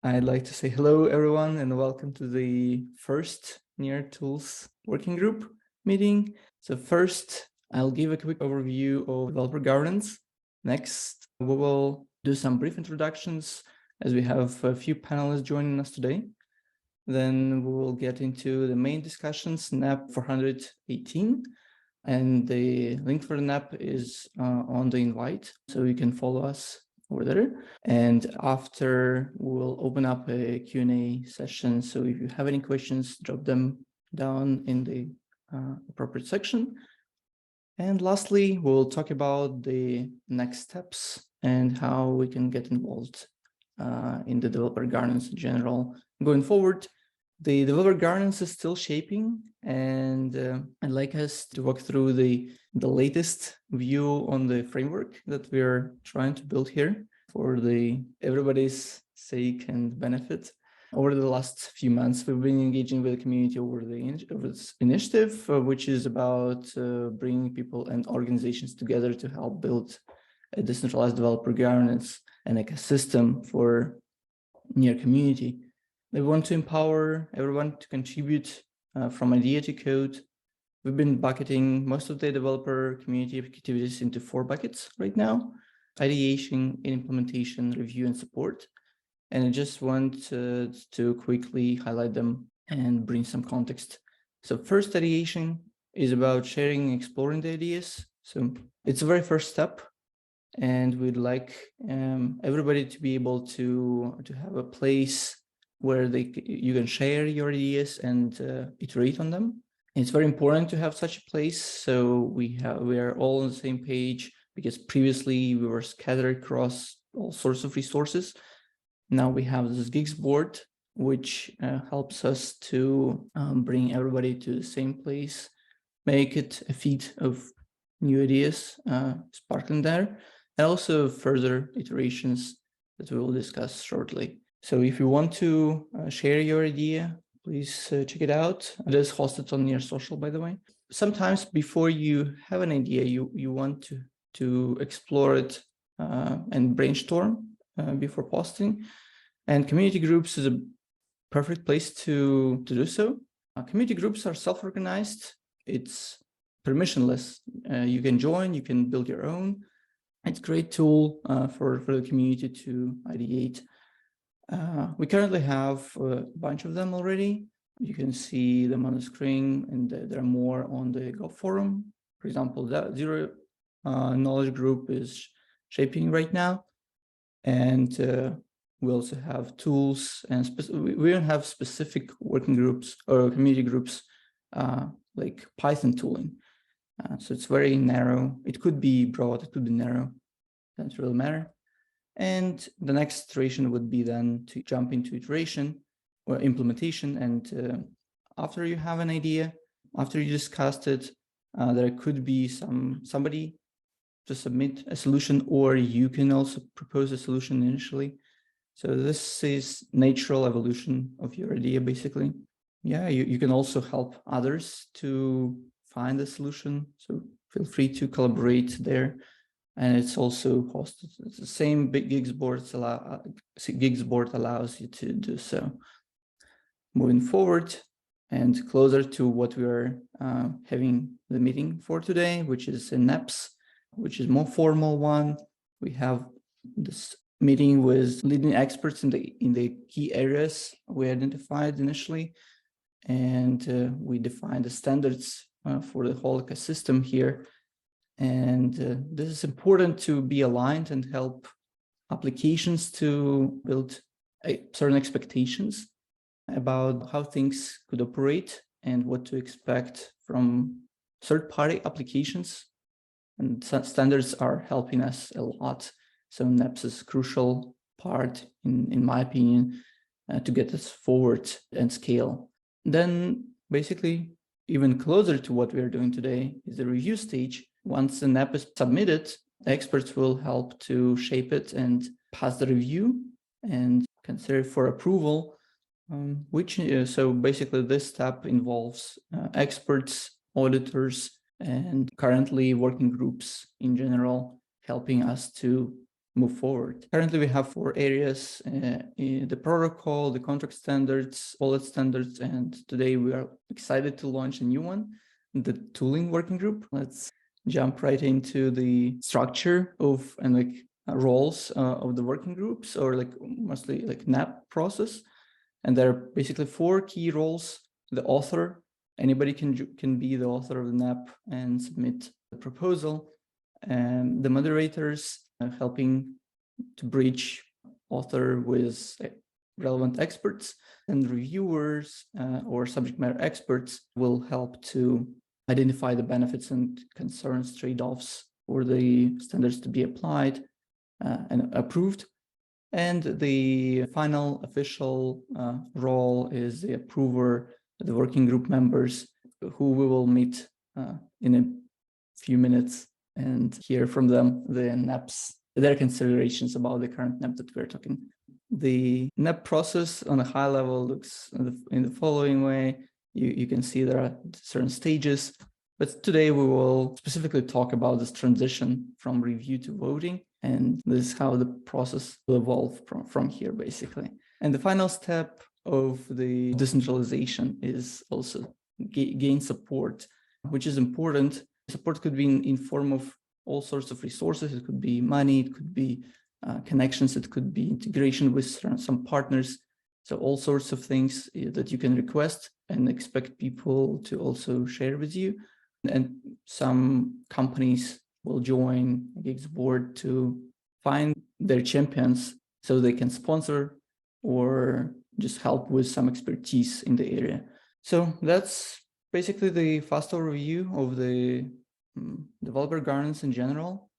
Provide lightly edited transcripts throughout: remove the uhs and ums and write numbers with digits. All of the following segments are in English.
I'd like to say hello, everyone, and welcome to the first Near Tools working group meeting. So first, I'll give a quick overview of developer governance. Next, we will do some brief introductions as we have a few panelists joining us today. Then we will get into the main discussions, NAP 418, and the link for the NAP is on the invite, so you can follow us over there. And after, we'll open up a Q&A session. So if you have any questions, drop them down in the appropriate section. And lastly, we'll talk about the next steps and how we can get involved in the developer governance in general going forward. The developer governance is still shaping, and I'd like us to walk through the latest view on the framework that we're trying to build here for everybody's sake and benefit. Over the last few months, we've been engaging with the community over this initiative, which is about bringing people and organizations together to help build a decentralized developer governance and ecosystem for near community. They want to empower everyone to contribute from idea to code. We've been bucketing most of the developer community activities into 4 buckets right now: ideation, implementation, review, and support. And I just want to quickly highlight them and bring some context. So first, ideation is about sharing and exploring the ideas. So it's the very first step, and we'd like everybody to be able to have a place where you can share your ideas and iterate on them. It's very important to have such a place, so we are all on the same page, because previously we were scattered across all sorts of resources. Now we have this Gigs board, which helps us to bring everybody to the same place, make it a feed of new ideas sparkling there, and also further iterations that we will discuss shortly. So if you want to share your idea, please check it out. It is hosted on Near Social, by the way. Sometimes before you have an idea, you want to explore it and brainstorm before posting. And community groups is a perfect place to do so. Community groups are self-organized. It's permissionless. You can join, you can build your own. It's a great tool for the community to ideate. We currently have a bunch of them already. You can see them on the screen, and there are more on the Go forum. For example, that Zero Knowledge group is shaping right now. And we also have tools, and we don't have specific working groups or community groups like Python tooling. So it's very narrow. It could be broad, it could be narrow. Doesn't really matter. And the next iteration would be then to jump into iteration or implementation. And after you have an idea, after you discussed it, there could be somebody to submit a solution, or you can also propose a solution initially. So this is natural evolution of your idea, basically. Yeah, you can also help others to find a solution. So feel free to collaborate there. And it's also hosted. It's the same big Gigs board allows you to do so. Moving forward and closer to what we are having the meeting for today, which is in NAPS, which is more formal one. We have this meeting with leading experts in the key areas we identified initially, and we defined the standards for the whole ecosystem here. And this is important to be aligned and help applications to build certain expectations about how things could operate and what to expect from third-party applications. And standards are helping us a lot. So NAPS is a crucial part, in my opinion, to get us forward and scale. Then basically, even closer to what we are doing today is the review stage. Once the NAP is submitted, experts will help to shape it and pass the review and consider it for approval, so basically this step involves experts, auditors, and currently working groups in general, helping us to move forward. Currently, we have 4 areas, in the protocol, the contract standards, wallet standards, and today we are excited to launch a new one, the tooling working group. Let's jump right into the structure of and like roles of the working groups, or like mostly like NAP process. And there are basically 4 key roles. The author, anybody can be the author of the NAP and submit the proposal. And the moderators, helping to bridge author with relevant experts, and reviewers or subject matter experts will help to identify the benefits and concerns, trade-offs for the standards to be applied and approved. And the final official role is the approver, the working group members, who we will meet in a few minutes and hear from them the NAPs, their considerations about the current NAP that we're talking. The NAP process on a high level looks in the following way. You can see there are certain stages, but today we will specifically talk about this transition from review to voting, and this is how the process will evolve from here, basically. And the final step of the decentralization is also gain support, which is important. Support could be in form of all sorts of resources. It could be money, it could be connections, it could be integration with some partners. So all sorts of things that you can request and expect people to also share with you. And some companies will join GIG's board to find their champions so they can sponsor or just help with some expertise in the area. So that's basically the fast overview of the developer governance in general.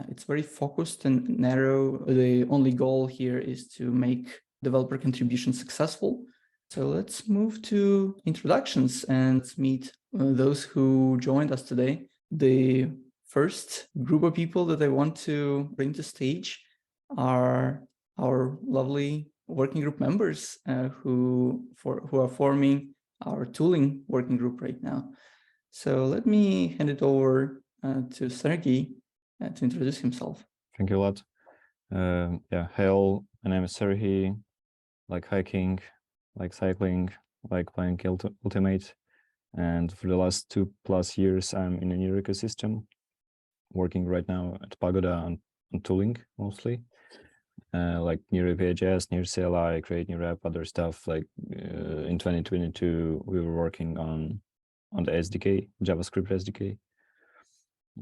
It's very focused and narrow. The only goal here is to make developer contribution successful. So let's move to introductions and let's meet those who joined us today. The first group of people that I want to bring to stage are our lovely working group members who are forming our tooling working group right now. So let me hand it over to Sergey to introduce himself. Thank you a lot. Hey all, my name is Sergey. Like hiking, like cycling, like playing Ultimate. And for the last 2+ years, I'm in a new ecosystem, working right now at Pagoda on tooling mostly. Like near API.js, near CLI, create new app, other stuff. Like in 2022, we were working on the SDK, JavaScript SDK.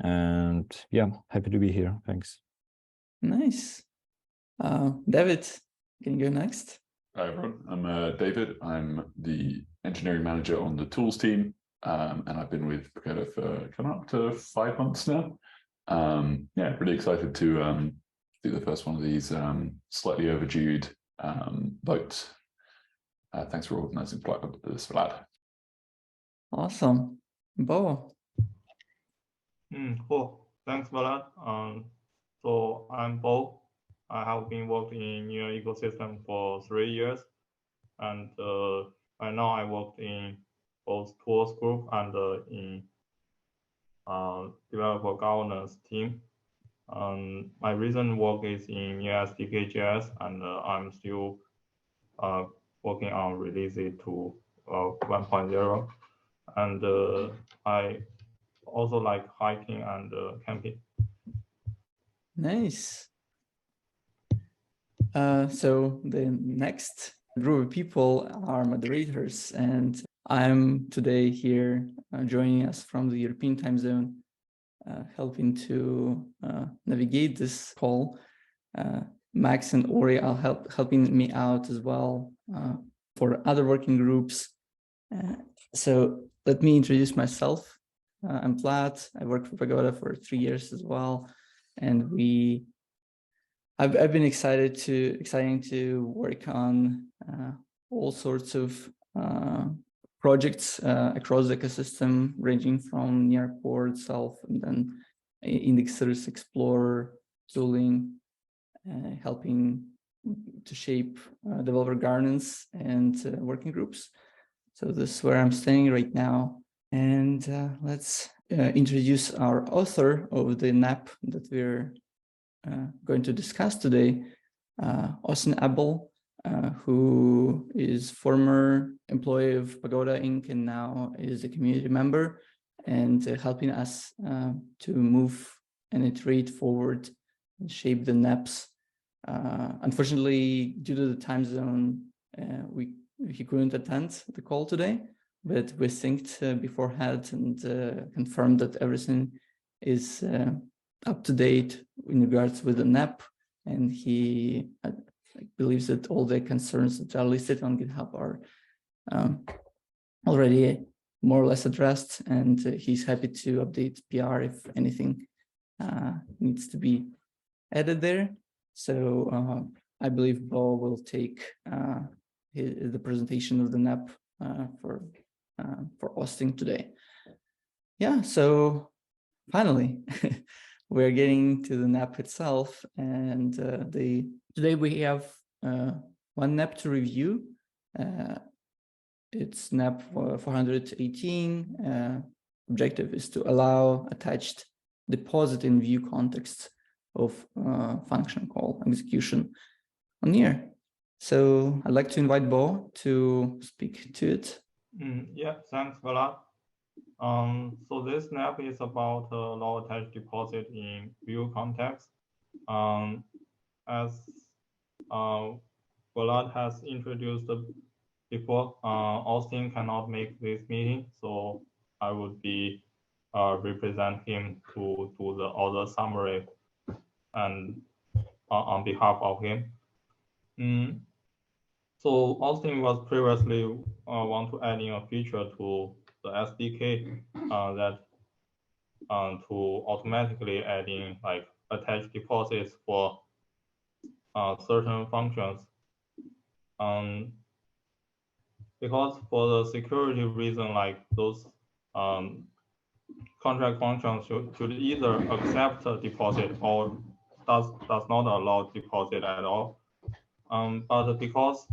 And yeah, happy to be here. Thanks. Nice. David, can you go next? Hi everyone, I'm David. I'm the engineering manager on the tools team, and I've been with Pagoda for coming up to 5 months now. Yeah, really excited to do the first one of these slightly overdue votes. Thanks for organizing this, Vlad. Awesome. Bo. Cool. Thanks, Vlad. So I'm Bo. I have been working in your ecosystem for 3 years, and right now I work in both tools group and in developer governance team. My recent work is in SDK.js, and I'm still working on release it to 1.0. And I also like hiking and camping. Nice. So the next group of people are moderators, and I'm today here joining us from the European time zone, helping to navigate this call. Max and Ori are helping me out as well for other working groups. So let me introduce myself. I'm Vlad. I worked for Pagoda for 3 years as well, and I've been exciting to work on all sorts of projects across the ecosystem, ranging from near core itself, and then indexers, explorer, tooling, helping to shape developer governance and working groups. So this is where I'm standing right now. And let's introduce our author of the NAP that we're going to discuss today, Austin Abel, who is former employee of Pagoda Inc. and now is a community member and helping us to move and iterate forward and shape the NAPs. Unfortunately, due to the time zone, he couldn't attend the call today, but we synced beforehand and confirmed that everything is up to date in regards with the NAP, and he believes that all the concerns that are listed on GitHub are already more or less addressed, and he's happy to update PR if anything needs to be added there. So I believe Bo will take the presentation of the NAP for Austin today. Yeah, so finally, we're getting to the NAP itself, and today we have one NAP to review. It's NAP 418. Objective is to allow attached deposit in view context of function call execution on here. So I'd like to invite Bo to speak to it. Yeah, thanks a lot. So this NAP is about allow attached deposit in view context. As Vlad has introduced before, Austin cannot make this meeting, so I would be represent him to do the other summary and on behalf of him. So Austin was previously want to add in a feature to the SDK that to automatically add in like attached deposits for certain functions. Because for the security reason, like those contract functions should either accept a deposit or does not allow deposit at all. But because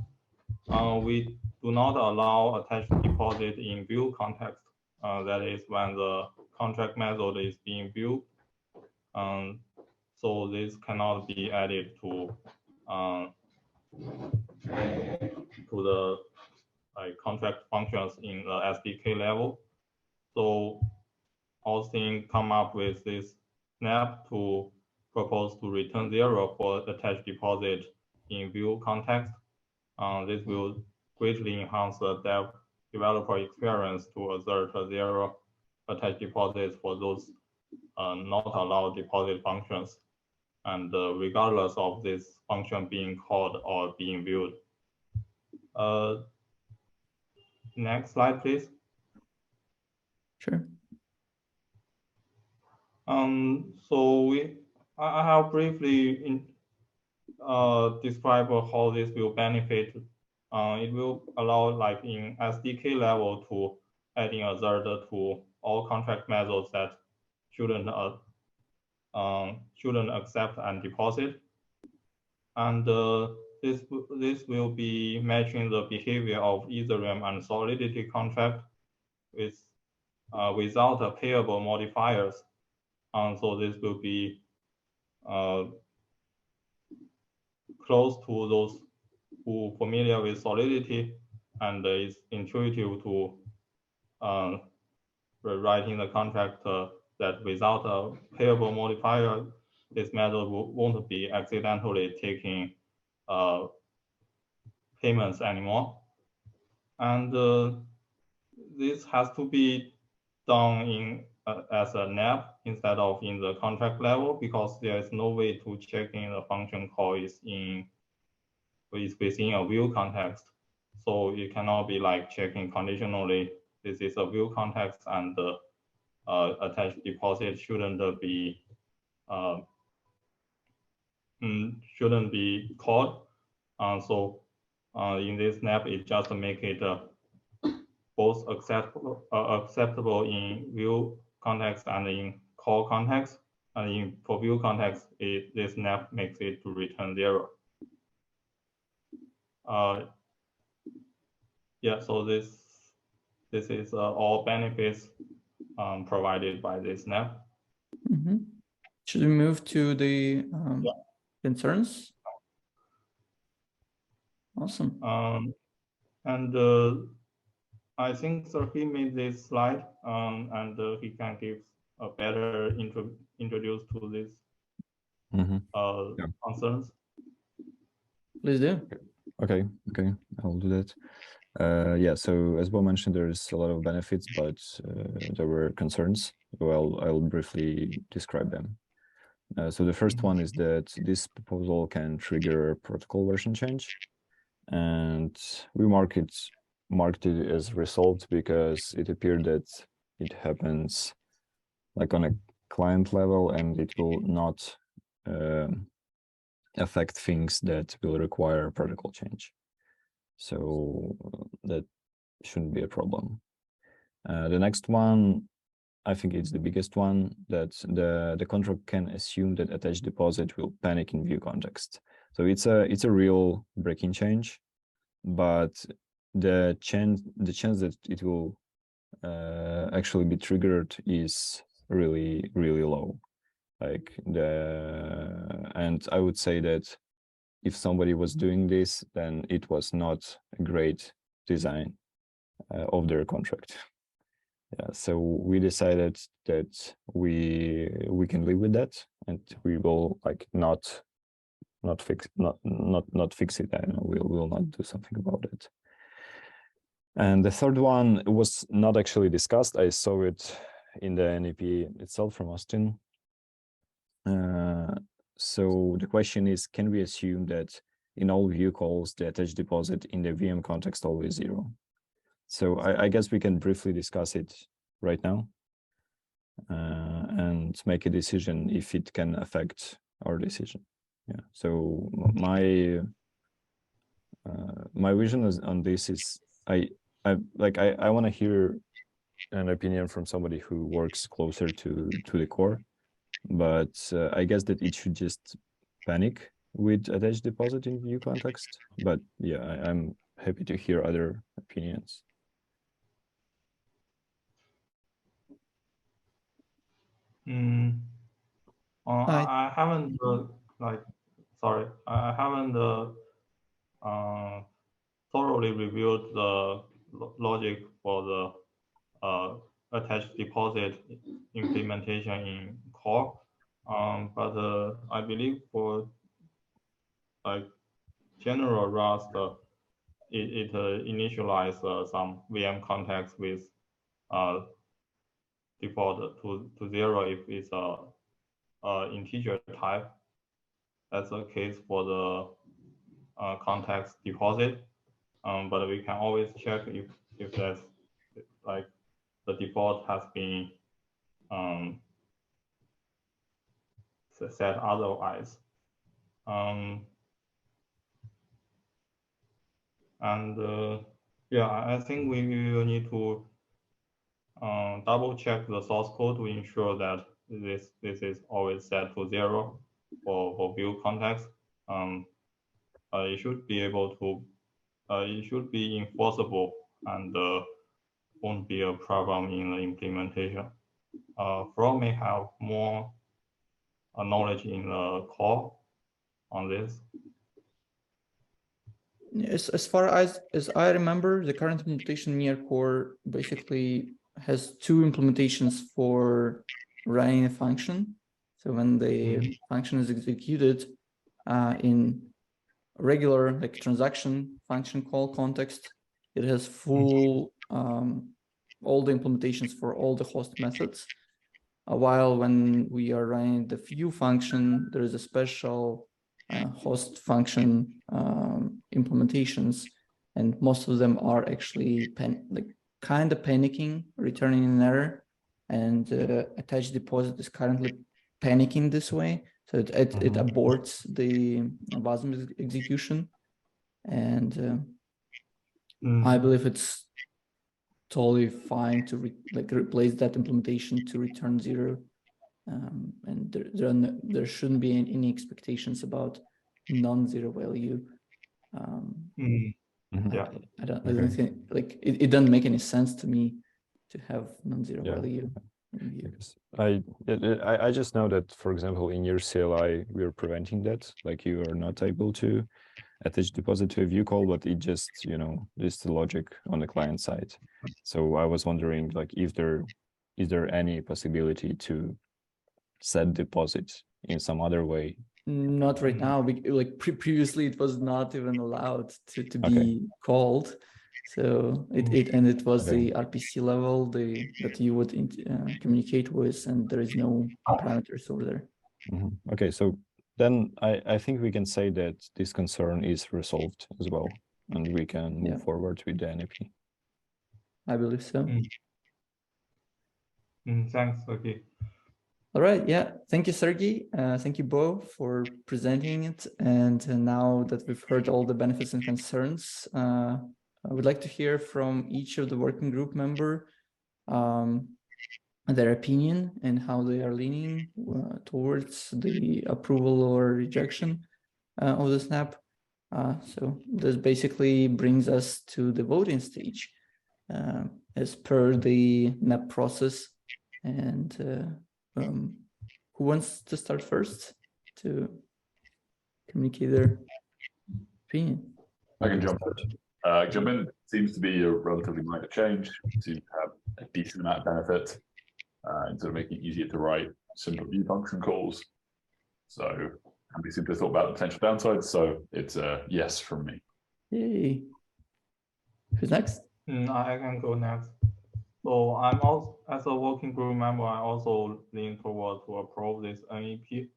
we do not allow attached deposit in view context, that is when the contract method is being viewed. So this cannot be added to the contract functions in the SDK level. So Austin come up with this snap to propose to return 0 for attached deposit in view context. This will greatly enhance the developer experience to assert 0 attached deposits for those not allowed deposit functions, and regardless of this function being called or being viewed. Next slide, please. Sure. So I have briefly describe how this will benefit. It will allow, like in SDK level, to adding assert to all contract methods that shouldn't accept and deposit, and this will be matching the behavior of Ethereum and Solidity contract with without payable modifiers. So this will be close to those who familiar with Solidity, and it's intuitive to writing the contract that without a payable modifier, this method won't be accidentally taking payments anymore. And this has to be done in as a NAP instead of in the contract level, because there is no way to check in the function call is within a view context. So it cannot be like checking conditionally. This is a view context, and the attached deposit shouldn't be called. So in this NAP, it just make it both acceptable in view context and in call context. And for view context, this NAP makes it to return 0. Yeah, so this is all benefits provided by this NAP. Mm-hmm. Should we move to the concerns? Awesome. And I think so he made this slide, and he can give a better introduce to this concerns. Please do. Okay, I'll do that. Yeah, so as Bo mentioned, there's a lot of benefits, but there were concerns. Well, I'll briefly describe them. So the first one is that this proposal can trigger protocol version change, and we marked it as resolved because it appeared that it happens like on a client level, and it will not affect things that will require protocol change. So that shouldn't be a problem. The next one, I think it's the biggest one, that the contract can assume that attached deposit will panic in view context. So it's a real breaking change, but the chance that it will actually be triggered is really low. Like and I would say that if somebody was doing this, then it was not a great design of their contract. Yeah, so we decided that we can live with that, and we will like not fix it. I know we'll not do something about it. And the third one was not actually discussed. I saw it in the NEP itself from Austin. So the question is, can we assume that in all view calls, the attached deposit in the VM context always 0? So I guess we can briefly discuss it right now and make a decision if it can affect our decision. Yeah. So my vision on this is I want to hear an opinion from somebody who works closer to the core, but I guess that it should just panic with attached deposit in view context. But yeah, I'm happy to hear other opinions. I haven't I haven't thoroughly reviewed the logic for the attached deposit implementation in core, but I believe for like general Rust, it initialize some VM context with default to 0 if it's a integer type. That's the case for the context deposit. But we can always check if that's like the default has been set otherwise. Yeah, I think we will need to double check the source code to ensure that this is always set to 0 for view context. It should be able to, it should be enforceable and won't be a problem in the implementation. Flo may have more knowledge in the core on this. As far as I remember, the current implementation near core basically has 2 implementations for running a function. So when the function is executed in regular like transaction function call context, it has full all the implementations for all the host methods. While when we are running the view function, there is a special host function implementations, and most of them are actually kind of panicking, returning an error, and attached deposit is currently panicking this way, so it aborts the WASM execution, and I believe it's totally fine to replace that implementation to return 0. And there shouldn't be any expectations about non-zero value. Yeah, I don't think like it doesn't make any sense to me to have non-zero value. Because I just know that, for example, in your CLI, we are preventing that. Like you are not able to attach deposit to a view call, but it just, is the logic on the client side. So I was wondering, like, is there any possibility to set deposit in some other way? Not right now. Like previously, it was not even allowed to Okay. be called. So it was Okay. the RPC level that you would communicate with, and there is no parameters over there. Okay, so then I think we can say that this concern is resolved as well, and we can move forward with the NAP. I believe so. Thanks, Sergey. All right. Yeah. Thank you, Sergey. Thank you, Bo, for presenting it. And now that we've heard all the benefits and concerns, I would like to hear from each of the working group member their opinion and how they are leaning towards the approval or rejection of the snap. So this basically brings us to the voting stage as per the NAP process. And who wants to start first to communicate their opinion? I can jump in. Jump in seems to be a relatively minor change. Seems to have a decent amount of benefit instead of making it easier to write simple view function calls. So we seem to have thought about the potential downsides. So it's a yes from me. Yay. Who's next? I can go next. So I'm also, as a working group member, I also lean forward to approve this NEP.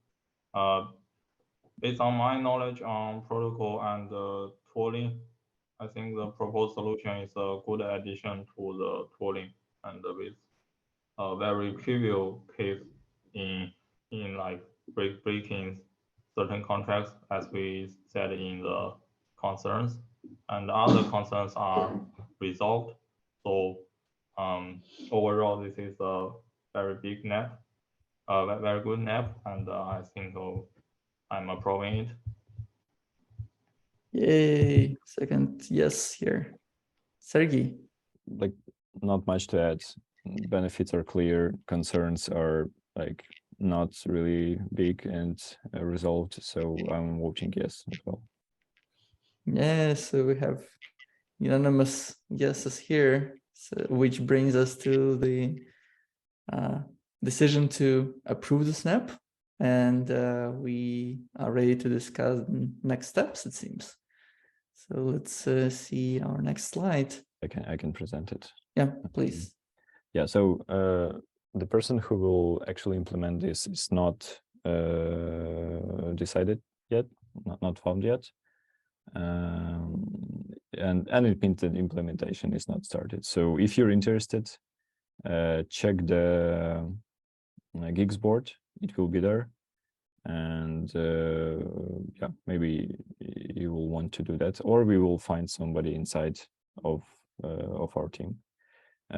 Based on my knowledge on protocol and tooling, I think the proposed solution is a good addition to the tooling, and with a very trivial case in like breaking certain contracts, as we said in the concerns, and other concerns are resolved. So overall, this is a very big NAP, very good NAP, and I think I'm approving it. Yay. Second yes here. Sergey. Like, not much to add. Benefits are clear, concerns are like not really big and resolved. So I'm voting yes as well. Yeah, so we have unanimous yeses here, so, which brings us to the decision to approve the snap. And we are ready to discuss the next steps, it seems. So let's see our next slide. I can present it. Yeah, please. Yeah, so the person who will actually implement this is not decided yet, not found yet. And it means that implementation is not started. So if you're interested, check the gigs board, it will be there. And yeah, maybe you will want to do that, or we will find somebody inside of our team.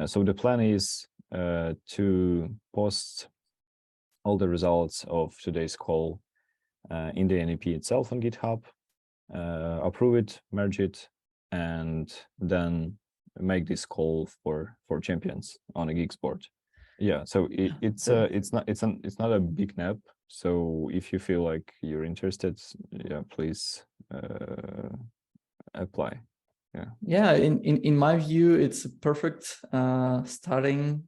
So the plan is to post all the results of today's call in the NEP itself on GitHub, approve it, merge it, and then make this call for champions on a gigs board. Yeah, so it's not a big NAP. So if you feel like you're interested, yeah, please apply. Yeah, in my view, it's a perfect starting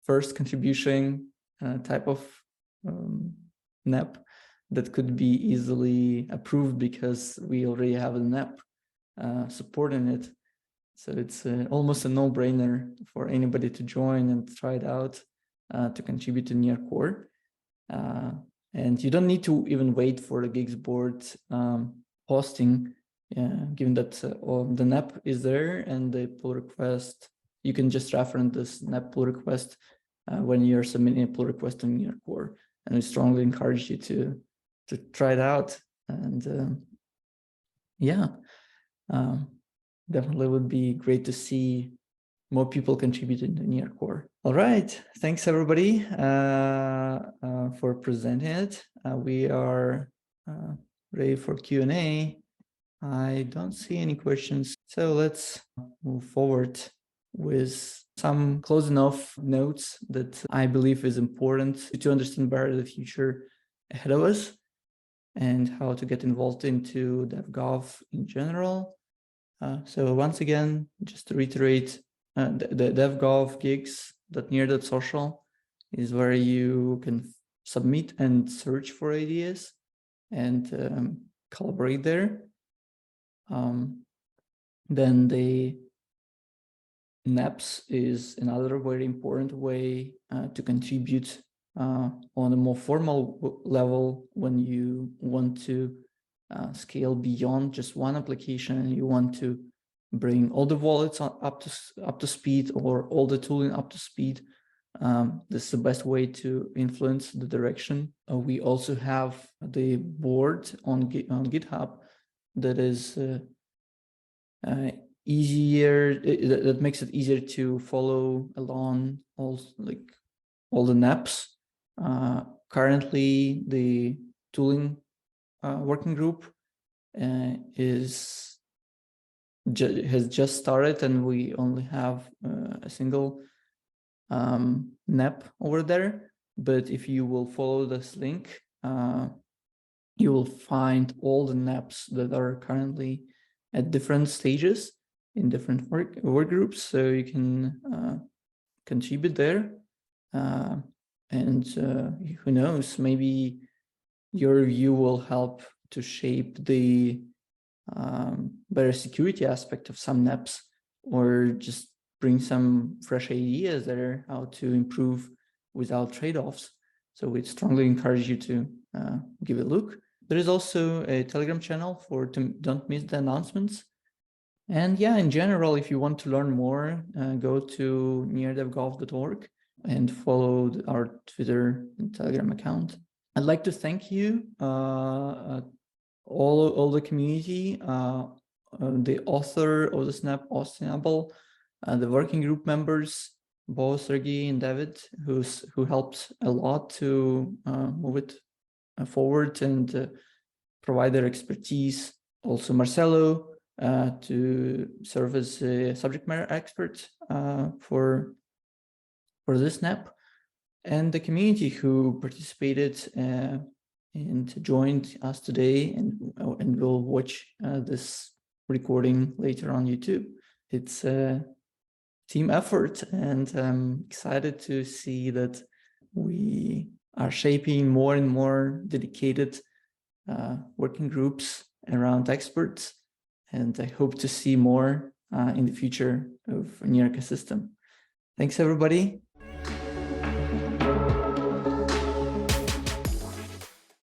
first contribution type of NAP that could be easily approved because we already have a NAP supporting it. So it's almost a no-brainer for anybody to join and try it out to contribute to near core. And you don't need to even wait for the gigs board posting, given that the NAP is there and the pull request, you can just reference this NAP pull request when you're submitting a pull request on near core. And we strongly encourage you to try it out. And yeah, definitely would be great to see more people contributing to near core. All right, thanks everybody for presenting it. We are ready for Q&A. I don't see any questions, so let's move forward. with some close enough notes that I believe is important to understand better the future ahead of us and how to get involved into DevGov in general. So once again, just to reiterate, the DevGov gigs.near.social is where you can submit and search for ideas and collaborate there. Then the NAPS is another very important way to contribute on a more formal level when you want to scale beyond just one application and you want to bring all the wallets up to speed or all the tooling up to speed. This is the best way to influence the direction. We also have the board on GitHub that is easier, that makes it easier to follow along all the NAPs. Currently, the tooling working group has just started, and we only have a single NAP over there. But if you will follow this link, you will find all the NAPs that are currently at different stages in different work groups, so you can contribute there. And who knows, maybe your view will help to shape the better security aspect of some NAPs, or just bring some fresh ideas there how to improve without trade-offs. So we'd strongly encourage you to give it a look. There is also a Telegram channel don't miss the announcements. And yeah, in general, if you want to learn more, go to neardevgov.org and follow our Twitter and Telegram account. I'd like to thank you, all the community, the author of the Snap, Austin Abel, the working group members, both Sergey and David, who helped a lot to move it forward and provide their expertise. Also Marcelo, to serve as a subject matter expert for this Snap, and the community who participated and joined us today and will watch this recording later on YouTube. It's a team effort, and I'm excited to see that we are shaping more and more dedicated working groups around experts, and I hope to see more in the future of Near ecosystem. Thanks, everybody.